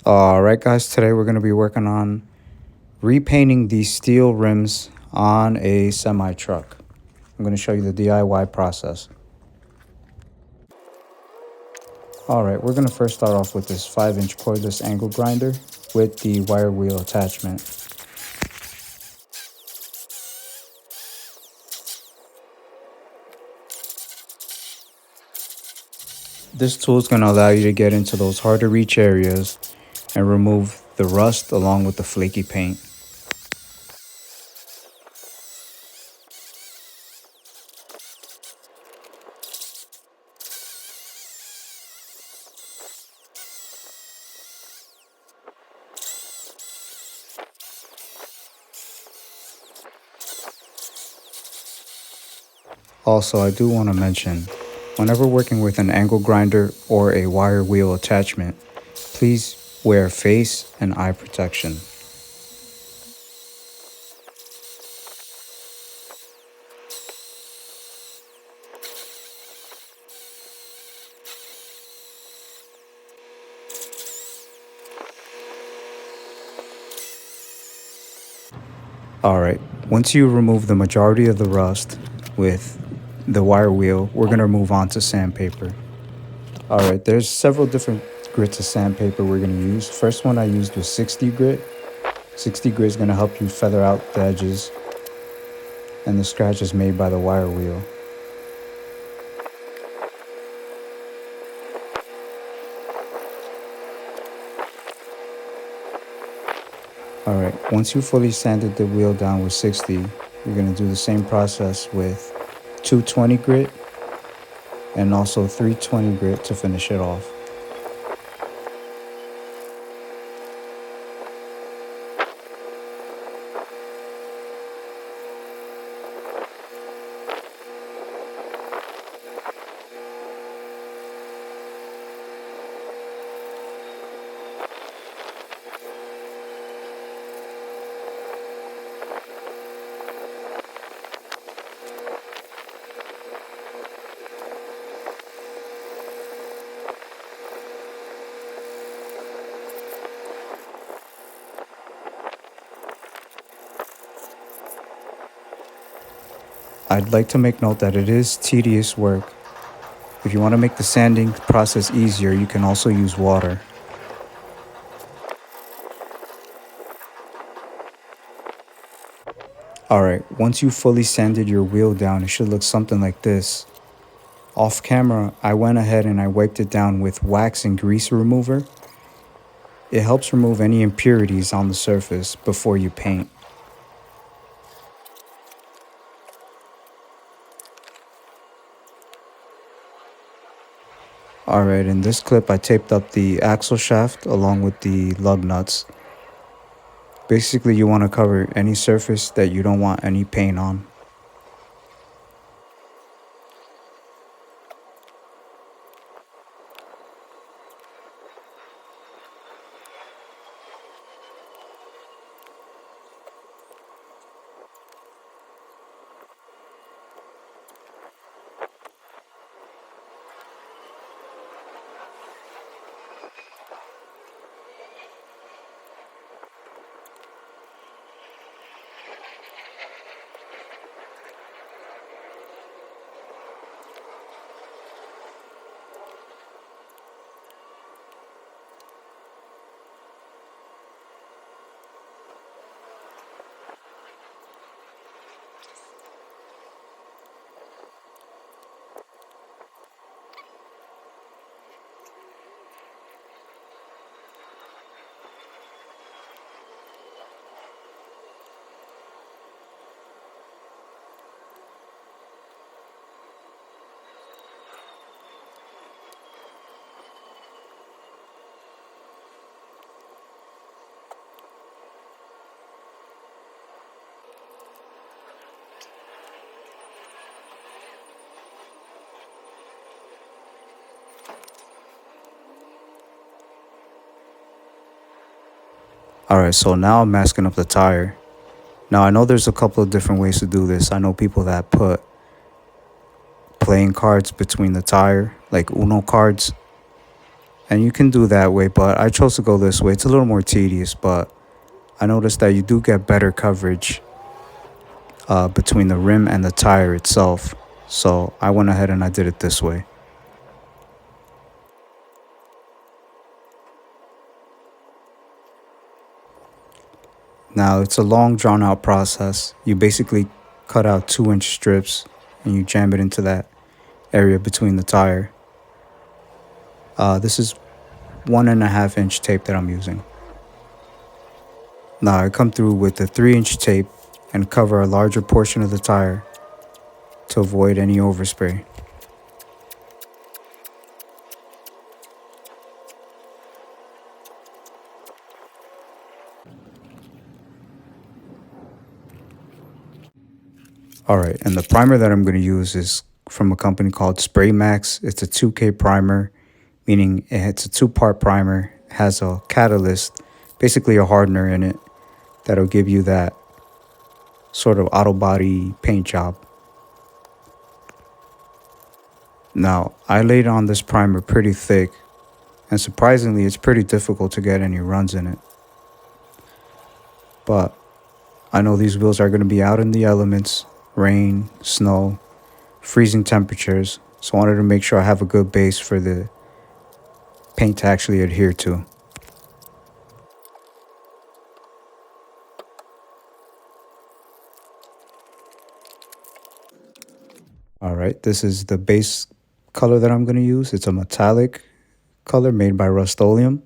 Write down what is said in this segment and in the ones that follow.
Alright guys, today we're going to be working on repainting these steel rims on a semi-truck. I'm going to show you the DIY process. Alright, we're going to first start off with this 5-inch cordless angle grinder with the wire wheel attachment. This tool is going to allow you to get into those hard to reach areas and remove the rust along with the flaky paint. Also, I do want to mention, whenever working with an angle grinder or a wire wheel attachment, please wear face and eye protection. Alright, once you remove the majority of the rust with the wire wheel, we're going to move on to sandpaper. Alright, there's several different grits of sandpaper we're going to use. First one I used was 60 grit. 60 grit is going to help you feather out the edges and the scratches made by the wire wheel. Alright, once you fully sanded the wheel down with 60, you're going to do the same process with 220 grit and also 320 grit to finish it off. I'd like to make note that it is tedious work. If you want to make the sanding process easier, you can also use water. Alright, once you fully sanded your wheel down, it should look something like this. Off camera, I went ahead and I wiped it down with wax and grease remover. It helps remove any impurities on the surface before you paint. Alright, in this clip I taped up the axle shaft along with the lug nuts. Basically you want to cover any surface that you don't want any paint on. Alright, so now I'm masking up the tire. Now I know there's a couple of different ways to do this. I know people that put playing cards between the tire, like Uno cards, And you can do that way, but I chose to go this way. It's a little more tedious, but I noticed that you do get better coverage between the rim and the tire itself. So I went ahead and I did it this way. Now it's a long drawn out process. You basically cut out 2-inch strips and you jam it into that area between the tire. This is 1.5-inch tape that I'm using. Now I come through with the 3-inch tape and cover a larger portion of the tire to avoid any overspray. Alright, and the primer that I'm going to use is from a company called SprayMax. It's a 2K primer, meaning it's a 2-part primer, has a catalyst, basically a hardener in it, that'll give you that sort of auto body paint job. Now, I laid on this primer pretty thick, and surprisingly, it's pretty difficult to get any runs in it. But I know these wheels are going to be out in the elements, rain, snow, freezing temperatures, so I wanted to make sure I have a good base for the paint to actually adhere to. Alright, this is the base color that I'm going to use. It's a metallic color made by Rustoleum.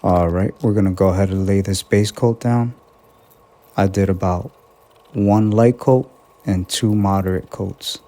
Alright, we're going to go ahead and lay this base coat down. I did about 1 light coat and 2 moderate coats.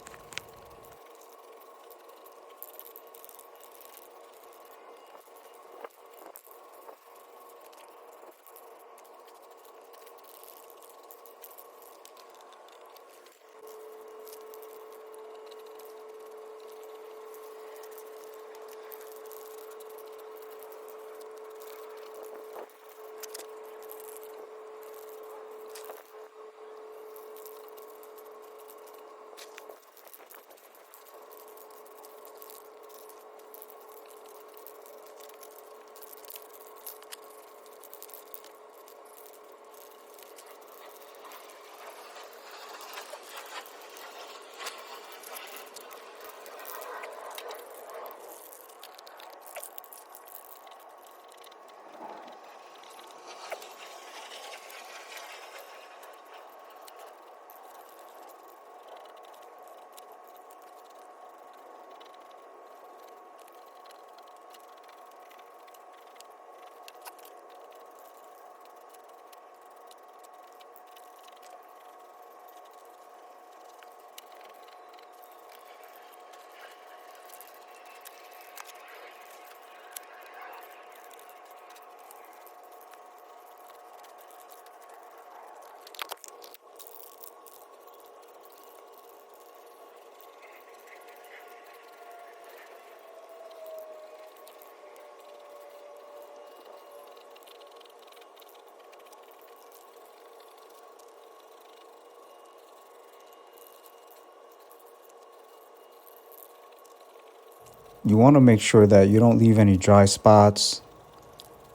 You want to make sure that you don't leave any dry spots.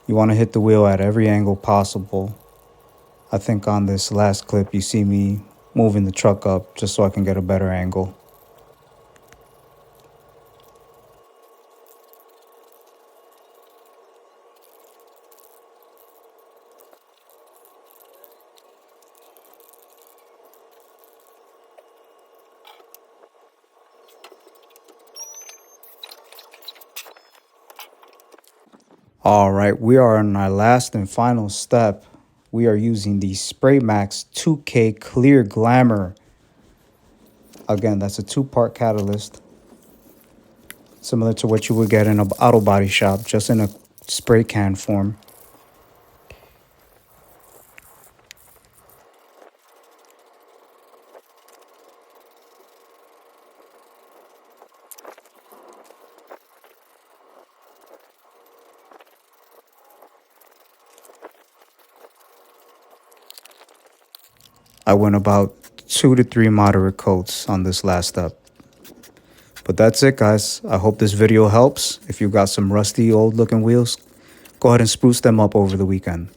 You want to hit the wheel at every angle possible. I think on this last clip you see me moving the truck up just so I can get a better angle. All right, we are on our last and final step. We are using the SprayMax 2K Clear Glamour. Again, that's a 2-part catalyst, similar to what you would get in an auto body shop, just in a spray can form. I went about 2 to 3 moderate coats on this last step. But that's it, guys. I hope this video helps. If you got some rusty old looking wheels, go ahead and spruce them up over the weekend.